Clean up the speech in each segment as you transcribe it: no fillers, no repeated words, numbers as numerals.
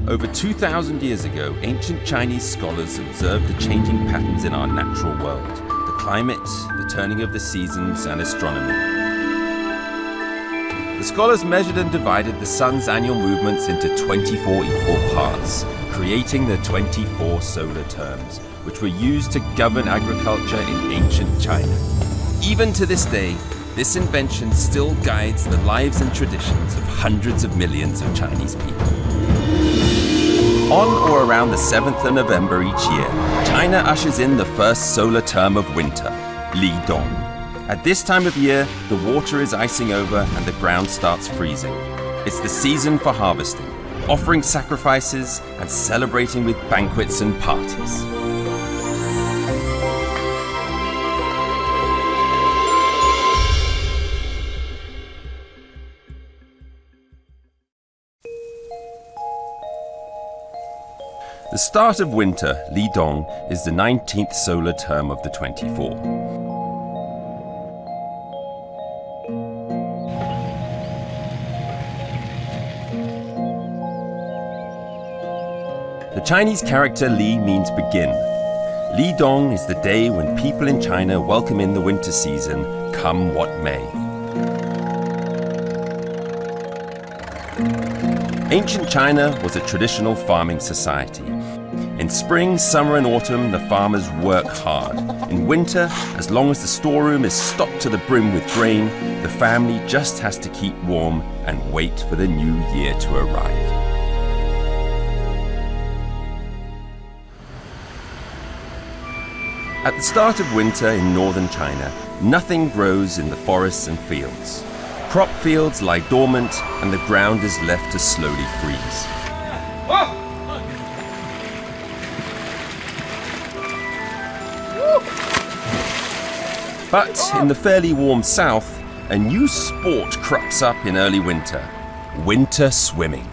Over 2,000 years ago, ancient Chinese scholars observed the changing patterns in our natural world, the climate, the turning of the seasons, and astronomy. The scholars measured and divided the sun's annual movements into 24 equal parts, creating the 24 solar terms, which were used to govern agriculture in ancient China. Even to this day, this invention still guides the lives and traditions of hundreds of millions of Chinese people. On or around the 7th of November each year, China ushers in the first solar term of winter, Li Dong. At this time of year, the water is icing over and the ground starts freezing. It's the season for harvesting, offering sacrifices and celebrating with banquets and parties. The start of winter, Li Dong, is the 19th solar term of the 24. The Chinese character Li means begin. Li Dong is the day when people in China welcome in the winter season, come what may. Ancient China was a traditional farming society. In spring, summer and autumn, the farmers work hard. In winter, as long as the storeroom is stocked to the brim with grain, the family just has to keep warm and wait for the new year to arrive. At the start of winter in northern China, nothing grows in the forests and fields. Crop fields lie dormant and the ground is left to slowly freeze. But in the fairly warm south, a new sport crops up in early winter: winter swimming.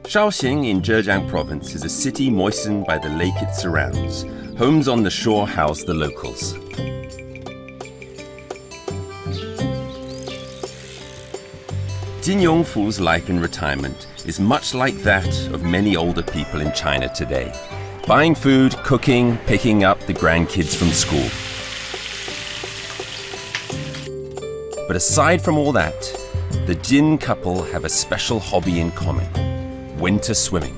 Shaoxing in Zhejiang province is a city moistened by the lake it surrounds. Homes on the shore house the locals. Jin Yongfu's life in retirement is much like that of many older people in China today. Buying food, cooking, picking up the grandkids from school. But aside from all that, the Jin couple have a special hobby in common: winter swimming.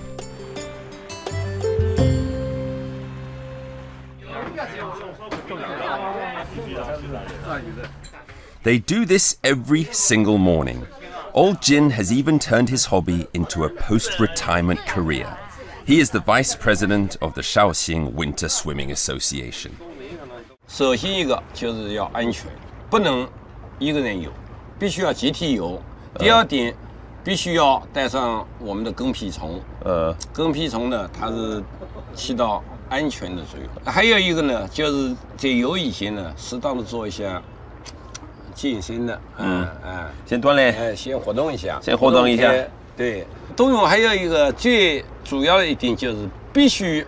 They do this every single morning. Old Jin has even turned his hobby into a post-retirement career. He is the vice president of the Shaoxing Winter Swimming Association. 首先一个就是要安全，不能一个人游，必须要集体游。第二点，必须要带上我们的跟屁虫。跟屁虫呢，它是起到安全的作用。还有一个呢，就是在游以前呢，适当的做一下健身的，先锻炼，先活动一下，对，冬泳还有一个最主要的一点就是必须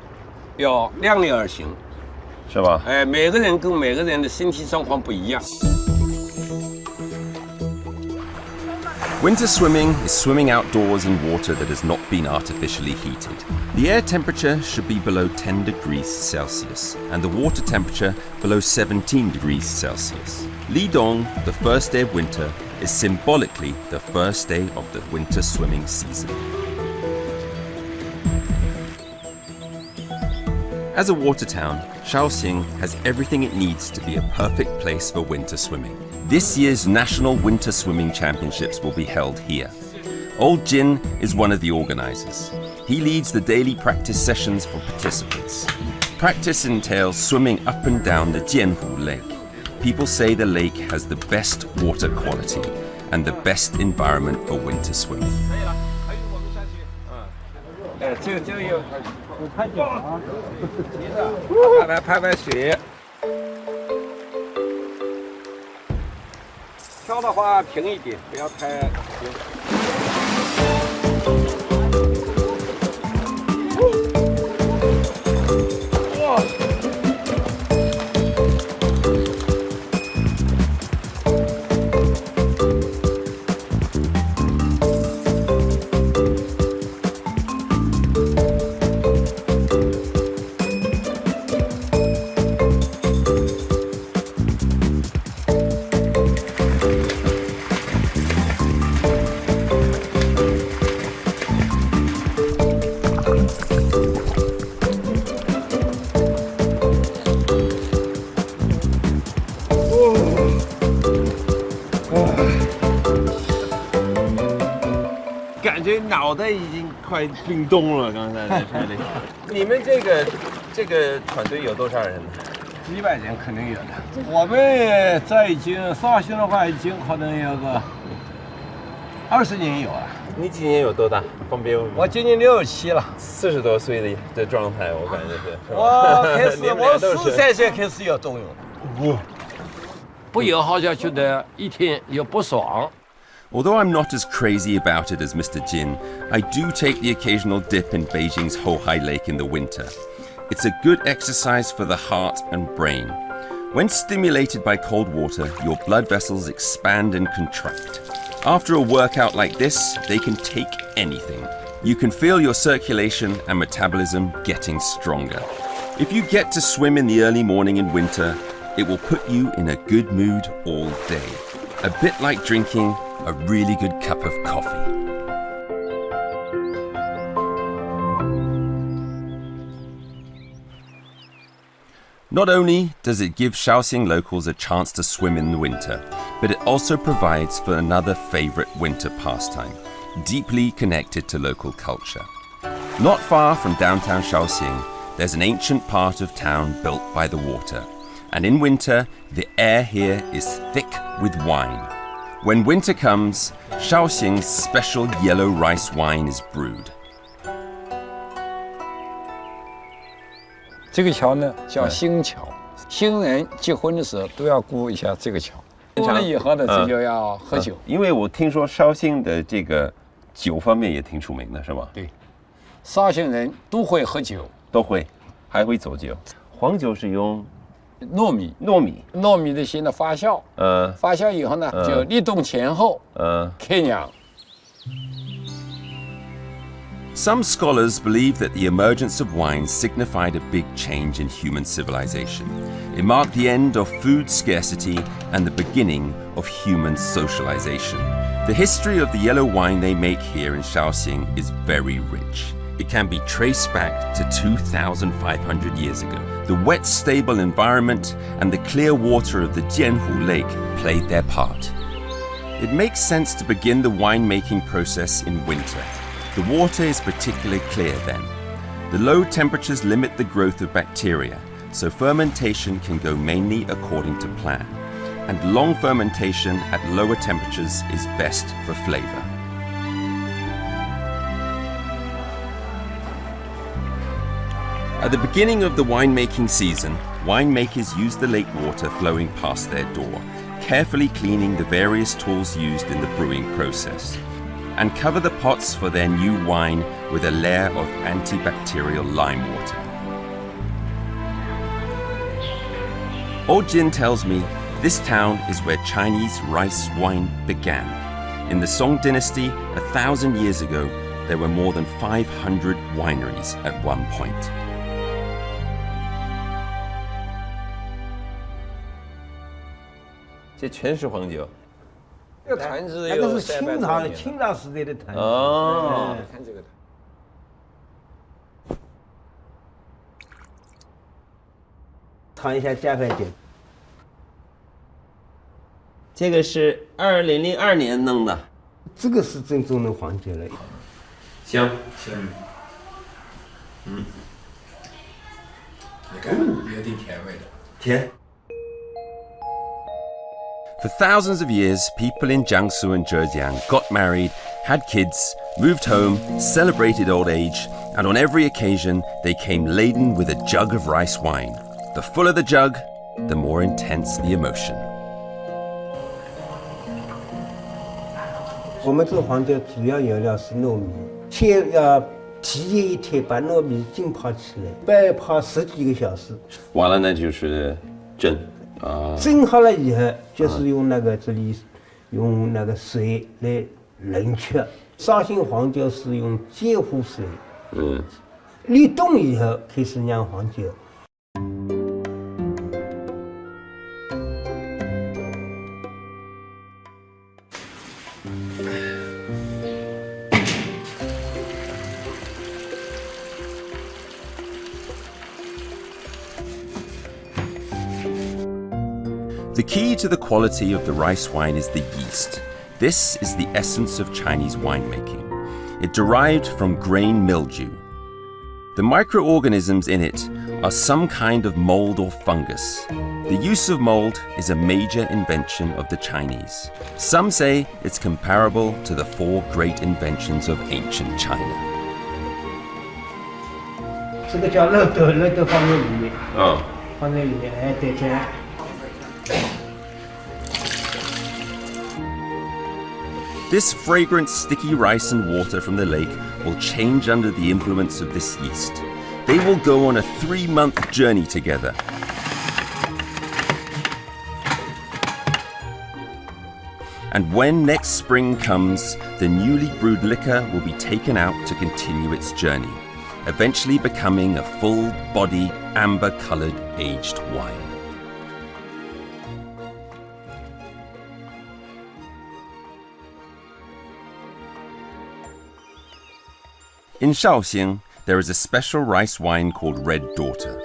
要量力而行，是吧？每个人跟每个人的身体状况不一样。Winter swimming is swimming outdoors in water that has not been artificially heated. The air temperature should be below 10 degrees Celsius and the water temperature below 17 degrees Celsius. Li Dong, the first day of winter, is symbolically the first day of the winter swimming season. As a water town, Shaoxing has everything it needs to be a perfect place for winter swimming. This year's National Winter Swimming Championships will be held here. Old Jin is one of the organizers. He leads the daily practice sessions for participants. Practice entails swimming up and down the Jianhu Lake. People say the lake has the best water quality and the best environment for winter swimming. 这有拍脚啊，来拍水。跳的话平一点，不要太平。哇！感觉脑袋已经快冰冻了，刚才在这里。你们这个团队有多少人呢？几百人肯定有的。我们这已经绍兴的话，已经可能有个20年有啊。你今年有多大？方便问吗？我今年67了，40多岁的状态，我感觉是。我13岁开始要动用。不有好像觉得一天又不爽。Although I'm not as crazy about it as Mr. Jin, I do take the occasional dip in Beijing's Hohai Lake in the winter. It's a good exercise for the heart and brain. When stimulated by cold water, your blood vessels expand and contract. After a workout like this, they can take anything. You can feel your circulation and metabolism getting stronger. If you get to swim in the early morning in winter, it will put you in a good mood all day. A bit like drinking a really good cup of coffee. Not only does it give Shaoxing locals a chance to swim in the winter, but it also provides for another favorite winter pastime, deeply connected to local culture. Not far from downtown Shaoxing, there's an ancient part of town built by the water, and in winter, the air here is thick with wine. When winter comes, Shaoxing's special yellow rice wine is brewed. 这个桥呢叫新桥，新人结婚的时候都要过一下这个桥。过了以后呢，这就要喝酒。因为我听说绍兴的这个酒方面也挺出名的，是吧？对，绍兴人都会喝酒，都会，还会做酒。黄酒是用糯米的先的发酵，发酵以后呢，就立冬前后，开酿。Some scholars believe that the emergence of wine signified a big change in human civilization. It marked the end of food scarcity and the beginning of human socialization. The history of the yellow wine they make here in Shaoxing is very rich. It can be traced back to 2,500 years ago. The wet, stable environment and the clear water of the Jianhu Lake played their part. It makes sense to begin the winemaking process in winter. The water is particularly clear then. The low temperatures limit the growth of bacteria, so fermentation can go mainly according to plan. And long fermentation at lower temperatures is best for flavor. At the beginning of the winemaking season, winemakers use the lake water flowing past their door, carefully cleaning the various tools used in the brewing process, and cover the pots for their new wine with a layer of antibacterial lime water. Old Jin tells me this town is where Chinese rice wine began. In the Song dynasty, 1,000 years ago, there were more than 500 wineries at one point. 这全是黄酒。这个坛子那个是清朝时代的坛子。哦，看这个坛。尝一下加块酒。这个是2002年弄的。这个是正宗的黄酒了。香。你看，有点甜味的。甜。 For thousands of years, people in Jiangsu and Zhejiang got married, had kids, moved home, celebrated old age, and on every occasion, they came laden with a jug of rice wine. The fuller the jug, the more intense the emotion. 我们做黄酒主要原料是糯米，先要提前一天把糯米浸泡起来，白泡10几个小时。完了呢就是蒸。 蒸好了以后，就是用这里用水来冷却。绍兴黄酒是用煎糊水，立冬以后开始酿黄酒。The The key to the quality of the rice wine is the yeast. This is the essence of Chinese winemaking. It derived from grain mildew. The microorganisms in it are some kind of mold or fungus. The use of mold is a major invention of the Chinese. Some say it's comparable to the 4 great inventions of ancient China. 这个叫肉豆，肉豆放在里面，Oh. 放在里面，哎，对这样。 This fragrant, sticky rice and water from the lake will change under the influence of this yeast. They will go on a 3-month journey together. And when next spring comes, the newly brewed liquor will be taken out to continue its journey, eventually becoming a full-body, amber-colored aged wine. In Shaoxing, there is a special rice wine called Red Daughter.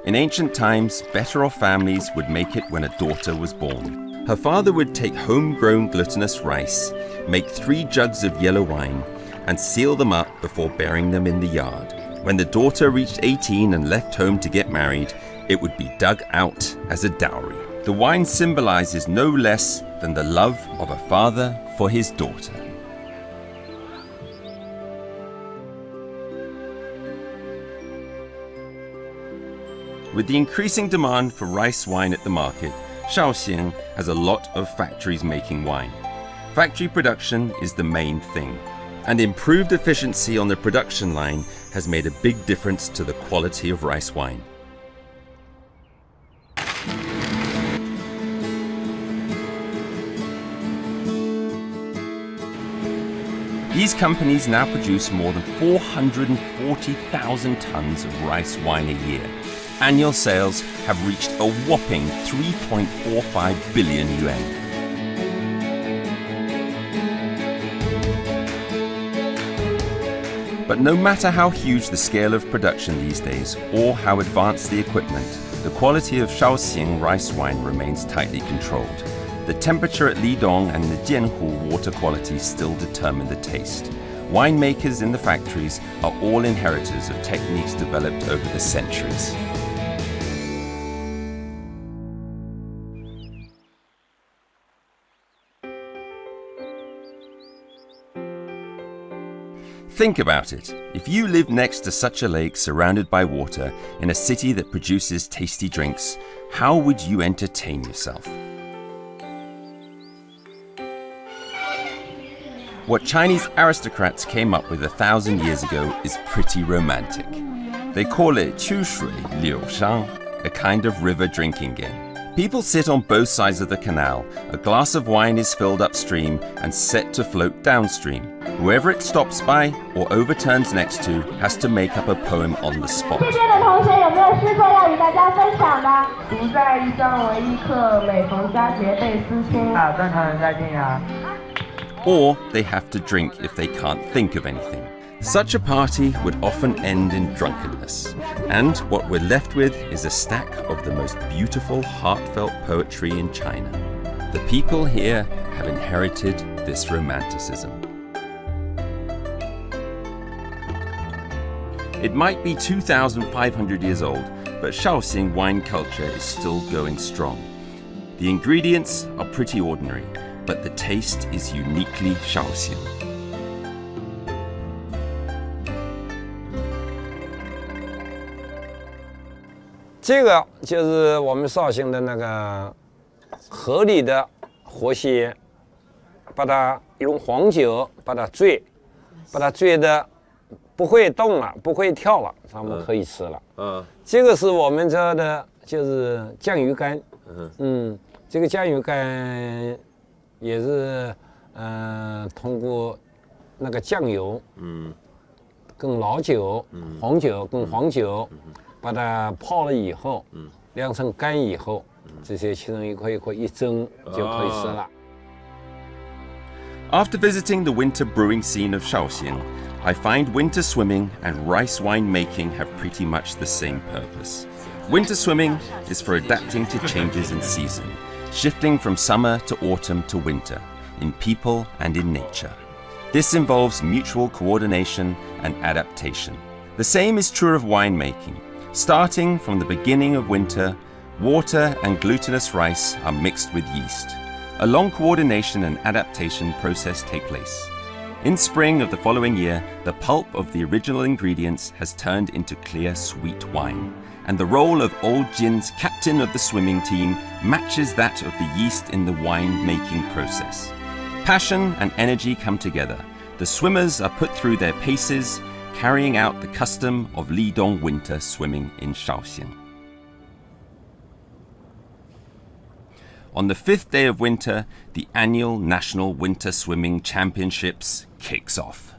In ancient times, better-off families would make it when a daughter was born. Her father would take homegrown glutinous rice, make 3 jugs of yellow wine, and seal them up before burying them in the yard. When the daughter reached 18 and left home to get married, it would be dug out as a dowry. The wine symbolizes no less than the love of a father for his daughter. With the increasing demand for rice wine at the market, Shaoxing has a lot of factories making wine. Factory production is the main thing, and improved efficiency on the production line has made a big difference to the quality of rice wine. These companies now produce more than 440,000 tons of rice wine a year. Annual sales have reached a whopping 3.45 billion yuan. But no matter how huge the scale of production these days, or how advanced the equipment, the quality of Shaoxing rice wine remains tightly controlled. The temperature at Lidong and the Jianhu water quality still determine the taste. Winemakers in the factories are all inheritors of techniques developed over the centuries. Think about it. If you lived next to such a lake surrounded by water in a city that produces tasty drinks, how would you entertain yourself? What Chinese aristocrats came up with 1,000 years ago is pretty romantic. They call it 秋水柳商, a kind of river drinking game. People sit on both sides of the canal, a glass of wine is filled upstream and set to float downstream. Whoever it stops by or overturns next to has to make up a poem on the spot. Or they have to drink if they can't think of anything. Such a party would often end in drunkenness, and what we're left with is a stack of the most beautiful, heartfelt poetry in China. The people here have inherited this romanticism. It might be 2,500 years old, but Shaoxing wine culture is still going strong. The ingredients are pretty ordinary, but the taste is uniquely Shaoxing. 这个就是我们绍兴的那个河里的活蟹，把它用黄酒把它醉的不会动了，不会跳了，咱们可以吃了。这个是我们这的，就是酱鱼干。这个酱鱼干也是通过那个酱油，跟老酒，红酒跟黄酒。把它泡了以后，晾成干以后，这些其中一块一蒸就可以吃了。After visiting the winter brewing scene of Shaoxing, I find winter swimming and rice wine making have pretty much the same purpose. Winter swimming is for adapting to changes in season. shifting from summer to autumn to winter, in people and in nature. This involves mutual coordination and adaptation. The same is true of winemaking. Starting from the beginning of winter, water and glutinous rice are mixed with yeast. A long coordination and adaptation process take place. In spring of the following year, the pulp of the original ingredients has turned into clear, sweet wine, and the role of Old Jin's captain of the swimming team matches that of the yeast in the wine-making process. Passion and energy come together. The swimmers are put through their paces, carrying out the custom of Lidong winter swimming in Shaoxing. On the 5th day of winter, the annual National Winter Swimming Championships kicks off.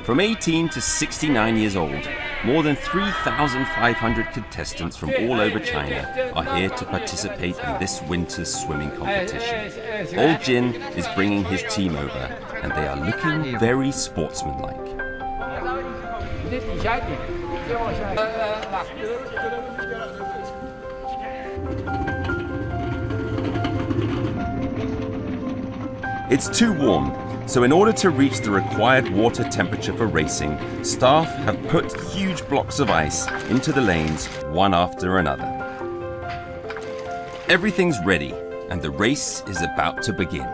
From 18 to 69 years old, more than 3,500 contestants from all over China are here to participate in this winter's swimming competition. Old Jin is bringing his team over, and they are looking very sportsmanlike. It's too warm, so in order to reach the required water temperature for racing, staff have put huge blocks of ice into the lanes one after another. Everything's ready, and the race is about to begin.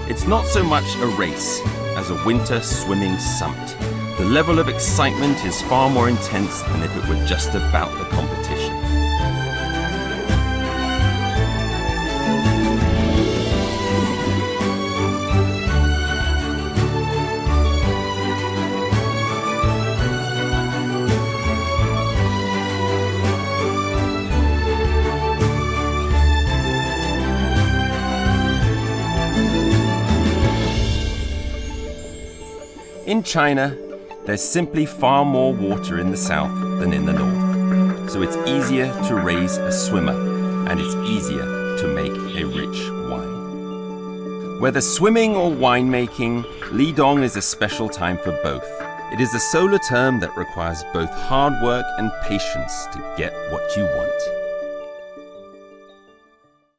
It's not so much a race as a winter swimming summit. The level of excitement is far more intense than if it were just about the competition. In China, there's simply far more water in the south than in the north, so it's easier to raise a swimmer, and it's easier to make a rich wine. Whether swimming or winemaking, Lidong is a special time for both. It is a solar term that requires both hard work and patience to get what you want.